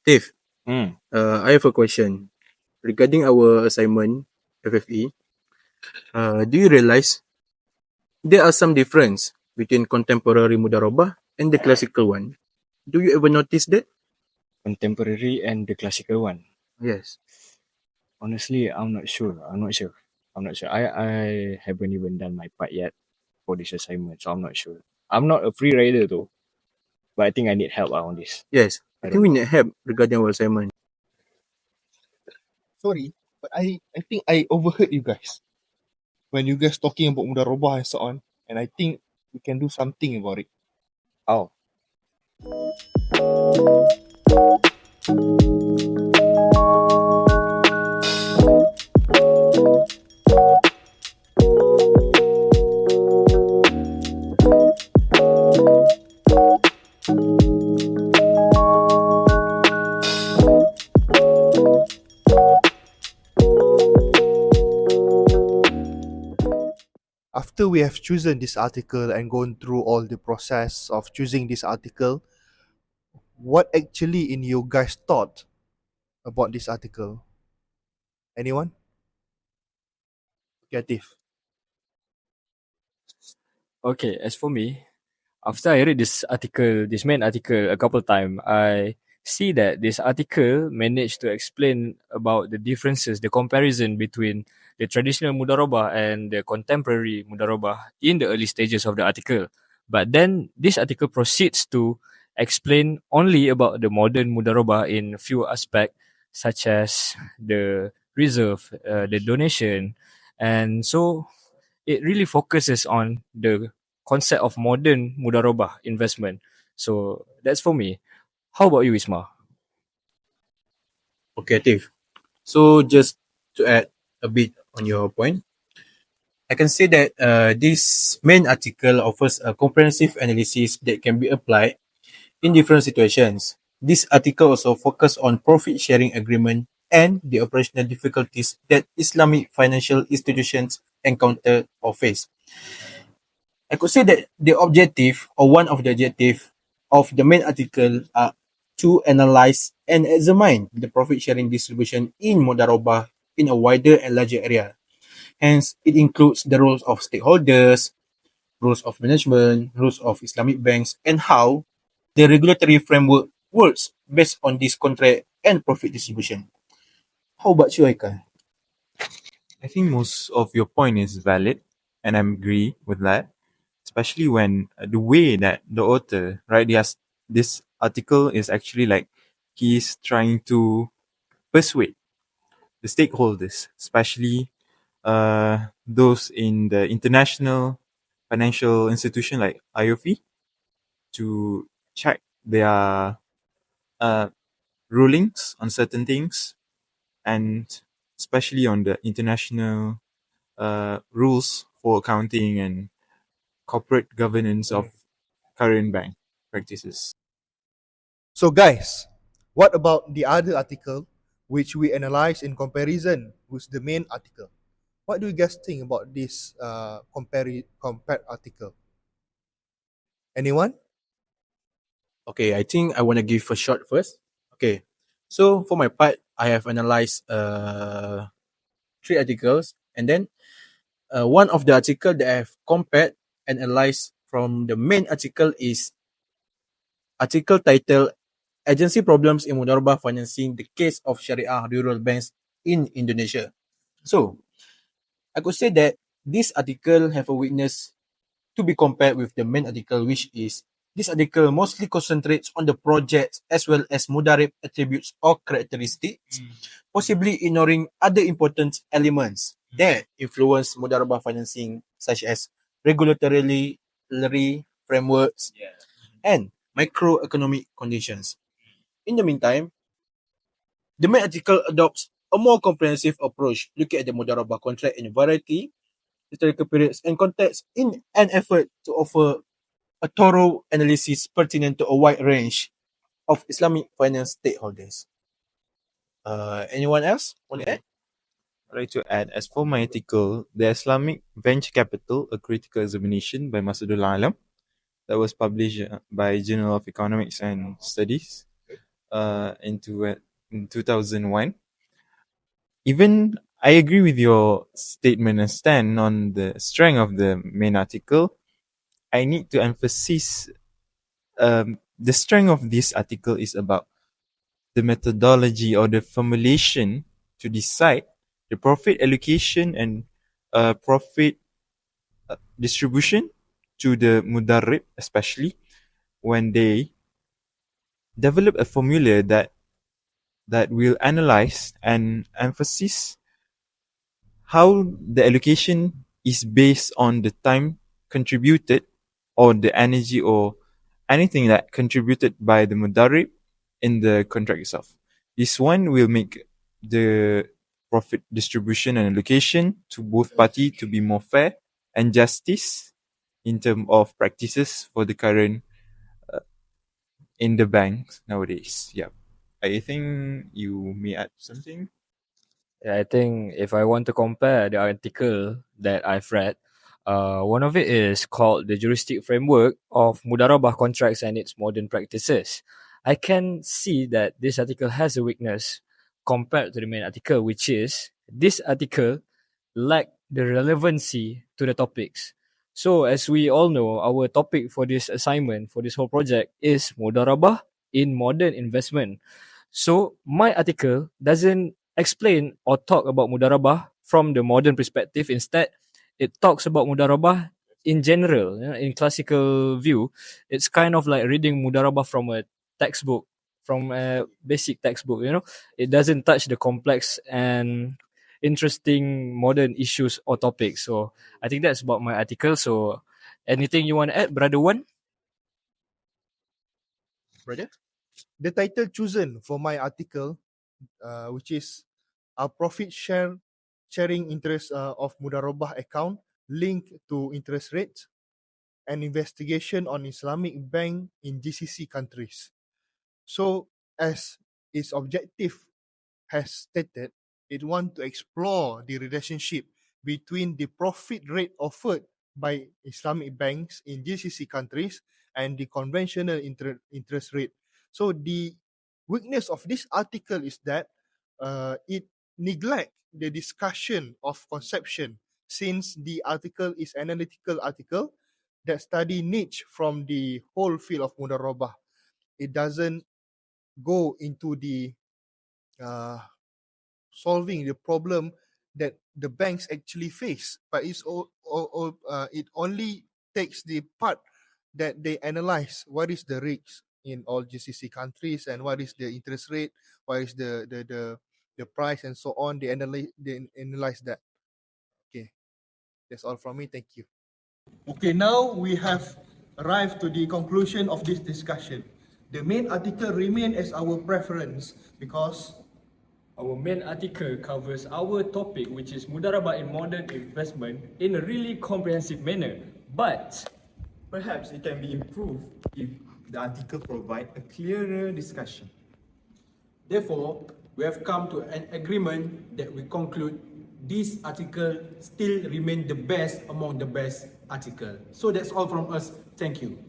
Dave, Mm. I have a question regarding our assignment FFE. Do you realize there are some difference between contemporary Mudarabah and the classical one? Do you ever notice that? Contemporary and the classical one. Yes. Honestly, I'm not sure. I haven't even done my part yet for this assignment, so I'm not sure. I'm not a free rider though, but I think I need help on this. Yes. I I think don't we know. need help regarding our assignment. Sorry, but I think I overheard you guys when you guys talking about Mudarabah and so on, and I think we can do something about it. Oh, After we have chosen this article and gone through all the process of choosing this article, what actually in you guys thought about this article? Anyone? Creative. okay. As for me, after I read this main article a couple times, I see that this article managed to explain about the differences, the comparison between the traditional Mudarabah and the contemporary Mudarabah in the early stages of the article. But then this article proceeds to explain only about the modern Mudarabah in few aspects, such as the reserve, the donation, and so it really focuses on the concept of modern mudarabah investment. So that's for me. How about you, Isma? Okay, Dave. So just to add a bit on your point, I can say that this main article offers a comprehensive analysis that can be applied in different situations. This article also focuses on profit sharing agreement and the operational difficulties that Islamic financial institutions encounter or face. I could say that the objective or one of the objective of the main article are to analyze and examine the profit sharing distribution in Mudarabah in a wider and larger area. Hence, it includes the roles of stakeholders, rules of management, rules of Islamic banks, and how the regulatory framework works based on this contract and profit distribution. How about you, Aika? I think most of your point is valid, and I agree with that. Especially when the way that the author, right, this article is actually like he's trying to persuade the stakeholders, especially those in the international financial institution like IOF, to check their uh, rulings on certain things, and especially on the international rules for accounting and corporate governance of current bank practices. So, guys, what about the other article which we analyze in comparison with the main article? What do you guys think about this compared article? Anyone? Okay, I think I want to give a shot first. Okay, so for my part, I have analyzed three articles, and then one of the article that I have compared and analyzed from the main article is article titled Agency Problems in Mudarabah Financing the Case of Sharia Rural Banks in Indonesia. So, I could say that this article have a weakness to be compared with the main article, which is this article mostly concentrates on the projects as well as Mudarib attributes or characteristics, possibly ignoring other important elements that influence Mudarabah financing, such as regulatory frameworks and microeconomic conditions. In the meantime, the main article adopts a more comprehensive approach, looking at the Mudarabah contract in variety, historical periods, and context in an effort to offer a thorough analysis pertinent to a wide range of Islamic finance stakeholders. Anyone else want to add? I'd like to add, as for my article, The Islamic Venture Capital, A Critical Examination by Masudul Alam, that was published by Journal of Economics and Studies. in 2001. Even I agree with your statement and stand on the strength of the main article. I need to emphasize the strength of this article is about the methodology or the formulation to decide the profit allocation and profit distribution to the mudarrib, especially when they develop a formula that will analyze and emphasize how the allocation is based on the time contributed or the energy or anything that contributed by the mudarrib in the contract itself. This one will make the profit distribution and allocation to both party to be more fair and justice in terms of practices for the current in the banks nowadays. Yeah. I think you may add something. Yeah, I think if I want to compare the article that I've read, one of it is called The Juristic Framework of Mudarabah Contracts and Its Modern Practices. I can see that this article has a weakness compared to the main article, which is this article lack the relevancy to the topics. So, as we all know, our topic for this assignment, for this whole project, is Mudarabah in modern investment. So, my article doesn't explain or talk about Mudarabah from the modern perspective. Instead, it talks about Mudarabah in general, in classical view. It's kind of like reading Mudarabah from a textbook, from a basic textbook. It doesn't touch the complex and interesting modern issues or topics. So I think that's about my article. So anything you want to add, Brother One? Brother? The title chosen for my article, which is a profit sharing interest of Mudarabah account linked to interest rates, an investigation on Islamic bank in GCC countries. So, as its objective has stated, it wants to explore the relationship between the profit rate offered by Islamic banks in GCC countries and the conventional interest rate. So the weakness of this article is that it neglect the discussion of conception, since the article is analytical article that study niche from the whole field of Mudarabah. It doesn't go into the uh, solving the problem that the banks actually face, but it only takes the part that they analyze what is the risks in all GCC countries and what is the interest rate, what is the price and so on. They analyze that. Okay, that's all from me. Thank you. Okay, now we have arrived to the conclusion of this discussion. The main article remain as our preference because Our main article covers our topic, which is Mudarabah in modern investment, in a really comprehensive manner. But Perhaps it can be improved if the article provide a clearer discussion. Therefore, we have come to an agreement that we conclude this article still remain the best among the best article. So that's all from us. Thank you.